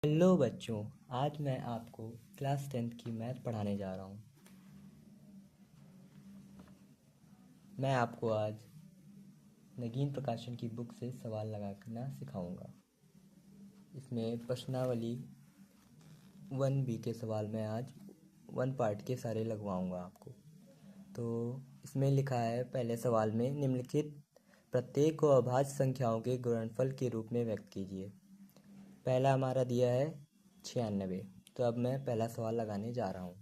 Hello बच्चों, आज मैं आपको क्लास 10th की मैथ पढ़ाने जा रहा हूँ। मैं आपको आज नगीन प्रकाशन की बुक से सवाल लगाना सिखाऊंगा। इसमें प्रश्नावली 1B के सवाल मैं आज 1 पार्ट के सारे लगवाऊंगा आपको। तो इसमें लिखा है पहले सवाल में, निम्नलिखित प्रत्येक को अभाज्य संख्याओं के गुणनफल के रूप में व्यक्त कीजिए। पहला हमारा दिया है 96। तो अब मैं पहला सवाल लगाने जा रहा हूँ।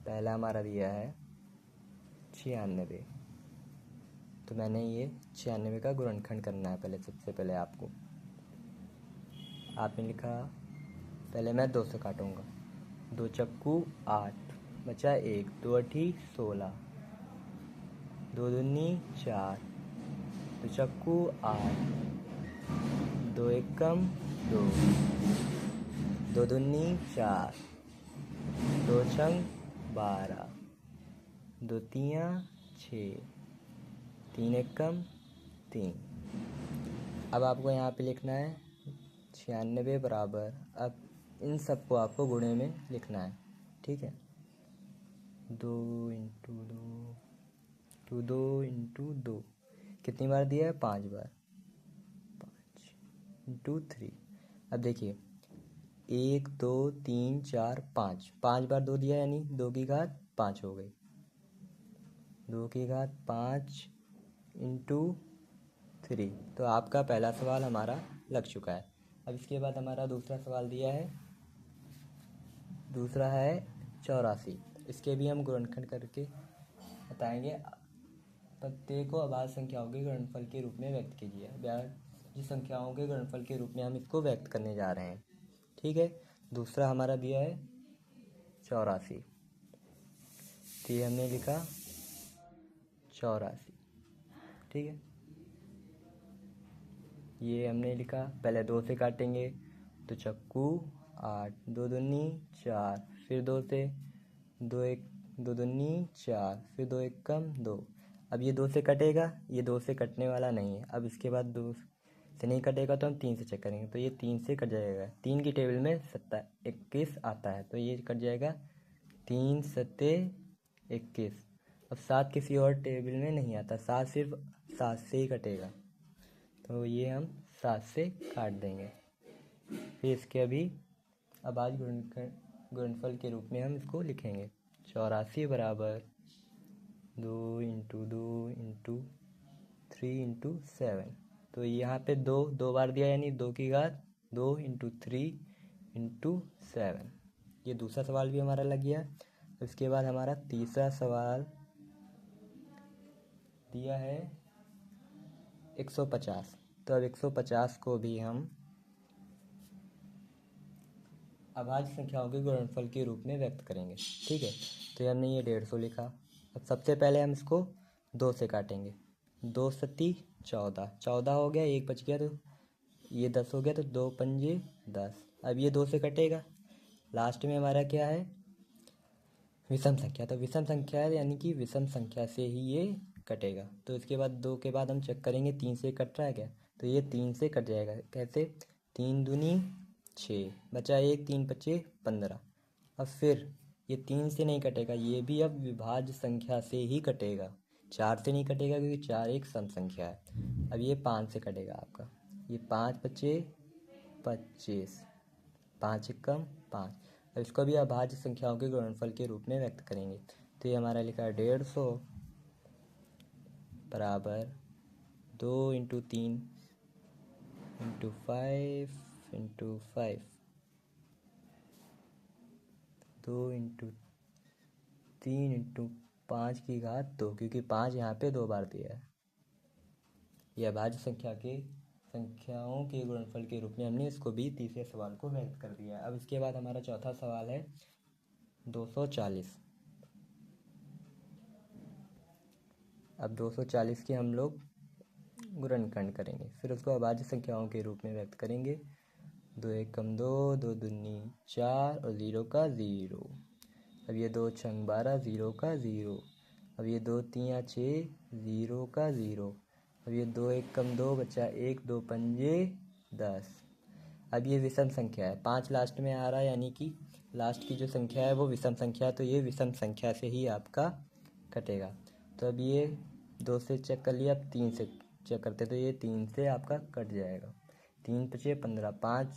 पहला हमारा दिया है 96। तो मैंने ये 96 का गुणनखंड करना है। सबसे पहले आपने लिखा, पहले मैं 2 से काटूंगा। 2 चक्कू 8, बचा 1, 2 अठी 16, 2 दूनी 4, 2 चक्कू 8, 2 एकम 2, 2 दूनी 4, 2 छंग 12, 2 तियाँ 6, 3 एकम 3। अब आपको यहाँ पे लिखना है 96 बराबर, अब इन सबको आपको गुणे में लिखना है, ठीक है। 2 इंटू 2 टू 2 इंटू 2 कितनी बार दिया है? 5 बार। 5 इंटू 3। अब देखिए 1 2 3 4 5, 5 बार 2 दिया, यानी 2 की घात 5 हो गई। 2 की घात 5 इंटू 3। तो आपका पहला सवाल हमारा लग चुका है। अब इसके बाद हमारा दूसरा सवाल दिया है, दूसरा है 84। इसके भी हम गुणनखंड करके बताएंगे। प्रत्येक को अभाज्य संख्याओं के गुणनफल के रूप में व्यक्त कीजिए। अभाज्य संख्याओं के गुणनफल के रूप में हम इसको व्यक्त करने जा रहे हैं, ठीक है। दूसरा हमारा दिया है 84। तो ये हमने लिखा 84, ठीक है। ये हमने लिखा, पहले 2 से काटेंगे तो चक्कू 8, 2 दूनी 4, फिर 2 से 2 एक 2 दूनी 4, फिर 2 एकम 2। अब ये 2 से कटेगा, ये 2 से कटने वाला नहीं है। अब इसके बाद 2 से नहीं कटेगा तो हम 3 से चेक करेंगे, तो ये 3 से कट जाएगा। 3 की टेबल में 21 आता है, तो ये कट जाएगा 3 सत्ते 21। अब 7 किसी और टेबल में नहीं आता, 7 सिर्फ 7 से ही कटेगा, तो ये हम 7 से काट देंगे। फिर इसके अभी अभाज्य गुणनफल के रूप में हम इसको लिखेंगे। 84 बराबर 2 इंटू 2 इंटू 3 इंटू 7। तो यहाँ पे 2 बार दिया, यानी 2 की घात 2 इंटू 3 इंटू 7। ये दूसरा सवाल भी हमारा लग गया। इसके बाद हमारा तीसरा सवाल दिया है 150। तो अब 150 को भी हम अभाज्य संख्याओं के गुणनफल के रूप में व्यक्त करेंगे, ठीक है। तो हमने ये 150 लिखा। अब सबसे पहले हम इसको 2 से काटेंगे। 2 सत्ती 14, 14 हो गया, 1 बच गया, तो ये 10 हो गया, तो 2 पंजे 10। अब ये 2 से कटेगा। लास्ट में हमारा क्या है? विषम संख्या। तो विषम संख्या है, यानी कि विषम संख्या से ही ये कटेगा। तो इसके बाद 2 के बाद हम चेक करेंगे 3 से कट रहा है क्या, तो ये 3 से कट जाएगा। कैसे? 3 दूनी 6, बचा 1, 3 पच्चे 15। अब फिर ये 3 से नहीं कटेगा, ये भी अब विभाज्य संख्या से ही कटेगा। 4 से नहीं कटेगा, क्योंकि 4 एक सम संख्या है। अब ये 5 से कटेगा आपका। ये 5 पच्चे 25, 5 एकम 5। अब इसको भी अभाज्य संख्याओं के गुणनफल के रूप में व्यक्त करेंगे। तो ये हमारा लिखा है 150 बराबर 2 into 3 into 5 into 5, 2 into 3 into 5 की घात 2, क्योंकि 5 यहाँ पे 2 बार दिया है। यह अभाज्य संख्याओं के गुणनफल के रूप में हमने इसको भी तीसरे सवाल को व्यक्त कर दिया है। अब इसके बाद हमारा चौथा सवाल है 240। अब 240 के हम लोग गुणनखंड करेंगे, फिर उसको अभाज्य संख्याओं के रूप में व्यक्त करेंगे। 2 एकम 2, 2 दूनी 4 और 0 का 0। अब ये 2 छंग 12, 0 का 0। अब ये 2 तियाँ 6, 0 का 0। अब ये 2 एक कम 2, बचा 1, 2 पंजे 10। अब ये विषम संख्या है, 5 लास्ट में आ रहा है, यानी कि लास्ट की जो संख्या है वो विषम संख्या है, तो ये विषम संख्या से ही आपका कटेगा। तो अब ये 2 से चेक कर लिया, अब 3 से चेक करते तो ये 3 से आपका कट जाएगा। 3 पचे 15, 5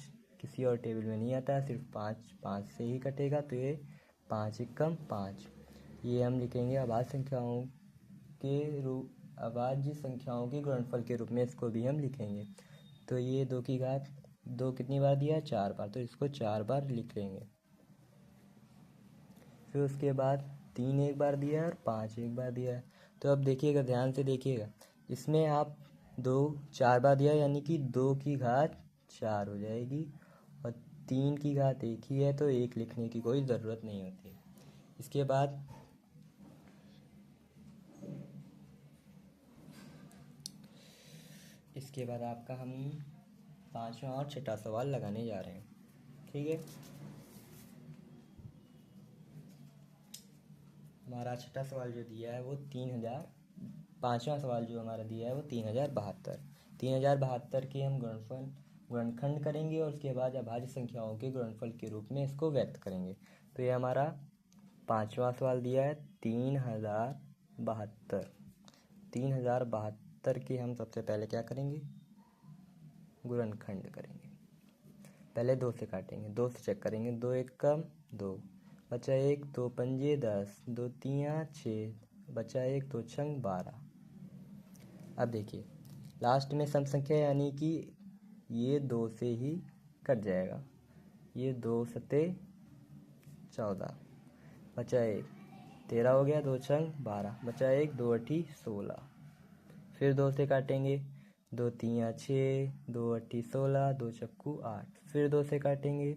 किसी और टेबल में नहीं आता है, सिर्फ 5 से ही कटेगा, तो ये 5 एकम 5। ये हम लिखेंगे अभाज्य संख्याओं के रूप, अभाज्य संख्याओं के गुणनफल के रूप में इसको भी हम लिखेंगे। तो ये 2 की घात 2 कितनी बार दिया है, 4 बार, तो इसको 4 बार लिख लेंगे। फिर उसके बाद 3 एक बार दिया है और 5 एक बार दिया है। तो अब देखिएगा, ध्यान से देखिएगा, इसमें आप 2 4 बार दिया, यानी कि 2 की घात 4 हो जाएगी, और 3 की घात 1 ही है, तो 1 लिखने की कोई ज़रूरत नहीं होती। इसके बाद आपका हम 5वां और 6ठा सवाल लगाने जा रहे हैं, ठीक है। हमारा 6ठा सवाल जो दिया है वो 3000, 5वां सवाल जो हमारा दिया है वो 3072 के हम गुणनखंड करेंगे, और उसके बाद अभाज्य संख्याओं के गुणनफल के रूप में इसको व्यक्त करेंगे। तो ये हमारा 5वां सवाल दिया है 3072 के हम सबसे पहले क्या करेंगे, गुणनखंड करेंगे। पहले 2 से काटेंगे, 2 से चेक करेंगे, 2 एक कम 2, बचा 1, 2 पंजे 10, 2 तियाँ 6, बचा 1, 2 छंग 12। अब देखिए, लास्ट में सम संख्या, यानी कि ये 2 से ही कट जाएगा। ये 2 सते 14, बचा 1, 13 हो गया, 2 छंग 12, बचा 1, 2 अठी 16। फिर 2 से काटेंगे, 2 तियाँ 6, 2 अठी 16, 2 चक्कू 8। फिर 2 से काटेंगे,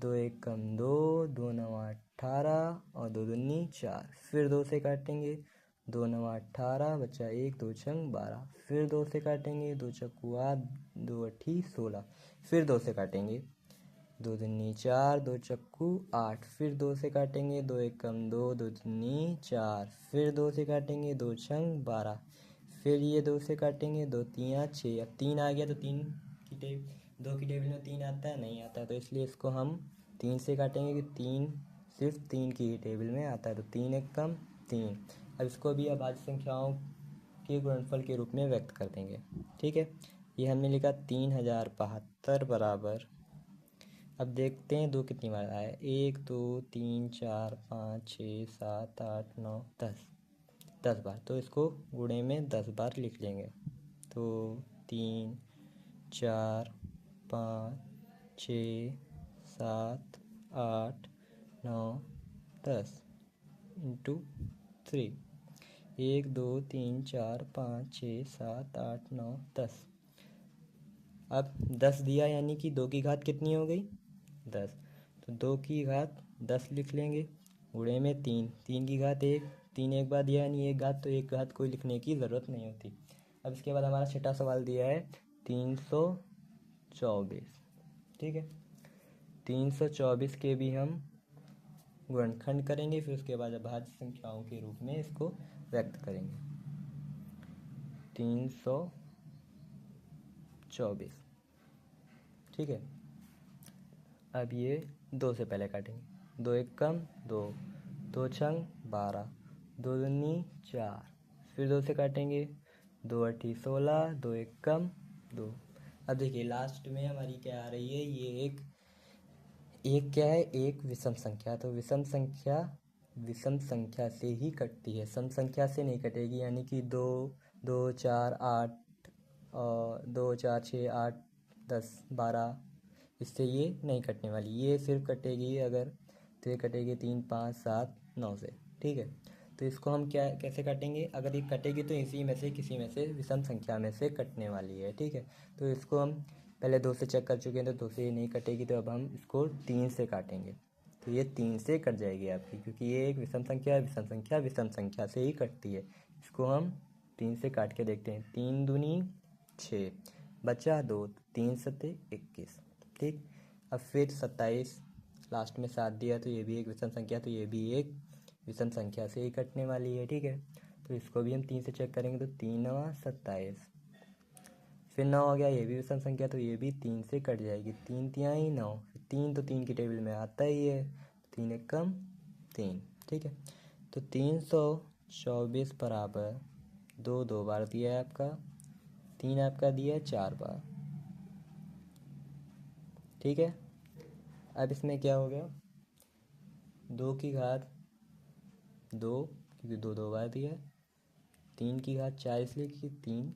2 एक कम 2, 2 नवा 18, और 2 दूनी 4। फिर 2 से काटेंगे, 2 नवा 18, बचा 1, 2 छंग 12। फिर 2 से काटेंगे, 2 चक्कू 8, 2 अठी 16। फिर 2 से काटेंगे, 2 दूनी 4, 2 चक्कू 8। फिर 2 से काटेंगे, 2 एक कम 2, 2 दूनी 4। फिर 2 से काटेंगे, 2 छंग 12। फिर ये 2 से काटेंगे, 2 तियाँ 6। अब 3 आ गया, तो 2 की टेबल में 3 आता है, नहीं आता है, तो इसलिए इसको हम 3 से काटेंगे, कि 3 सिर्फ 3 की ही टेबल में आता है, तो 3 एक कम 3। अब इसको भी अभाज्य संख्याओं के गुणनफल के रूप में व्यक्त कर देंगे, ठीक है। ये हमने लिखा 3072 बराबर, अब देखते हैं 2 कितनी बार आया है, 1 2 3 4 5 6 7 8 9 10 बार, तो इसको गुणे में 10 बार लिख लेंगे। तो 3 4 5 6 7 8 9 10 इंटू 3, 1 2 3 4 5 6 7 8 9 10। अब 10 दिया, यानी कि 2 की घात कितनी हो गई, 10, तो 2 की घात 10 लिख लेंगे, गुणे में 3, 3 की घात 1, 3 एक बार दिया, यानी एक घात, तो एक घात कोई लिखने की ज़रूरत नहीं होती। अब इसके बाद हमारा 6ठा सवाल दिया है 324, ठीक है। 324 के भी हम गुणनखंड करेंगे, फिर उसके बाद अभाज्य संख्याओं के रूप में इसको व्यक्त करेंगे। 324, ठीक है। अब ये 2 से पहले काटेंगे, 2 एक कम 2, 2 छंग 12, 2 दूनी 4। फिर 2 से काटेंगे, 2 अठी 16, 2 एक कम 2। अब देखिए, लास्ट में हमारी क्या आ रही है, ये एक क्या है, एक विषम संख्या, तो विषम संख्या से ही कटती है, सम संख्या से नहीं कटेगी, यानी कि 2 2 4 8 और 2 4 6 8 10 12, इससे ये नहीं कटने वाली, ये सिर्फ कटेगी अगर, तो ये कटेगी 3 5 7 9 से, ठीक है। तो इसको हम कैसे काटेंगे, अगर ये कटेगी तो इसी में से किसी में से विषम संख्या में से कटने वाली है, ठीक है। तो इसको हम पहले 2 से चेक कर चुके हैं, तो 2 से ये नहीं कटेगी, तो अब हम इसको 3 से काटेंगे, तो ये 3 से कट जाएगी आपकी, क्योंकि ये एक विषम संख्या है, विषम संख्या से ही कटती है। इसको हम 3 से काट के देखते हैं, 3 दूनी 6, बचा 2, 3 सते 21, ठीक। अब फिर 27 लास्ट में 7 दिया तो ये भी एक विषम संख्या, तो ये भी एक विषम संख्या से ही कटने वाली है। ठीक है, तो इसको भी हम 3 से चेक करेंगे, तो 3 9 27। फिर 9 हो गया, ये भी विषम संख्या, तो ये भी 3 से कट जाएगी। 3 तिहाई 9, 3 तो 3 की टेबल में आता ही है, 3 एक कम 3। ठीक है, तो 324 बराबर 2 2 बार दिया है आपका, 3 आपका दिया है 4 बार। ठीक है, अब इसमें क्या हो गया, 2 की घात 2, क्योंकि 2 2 बार दिया है, 3 की घात 4 इसलिए कि 3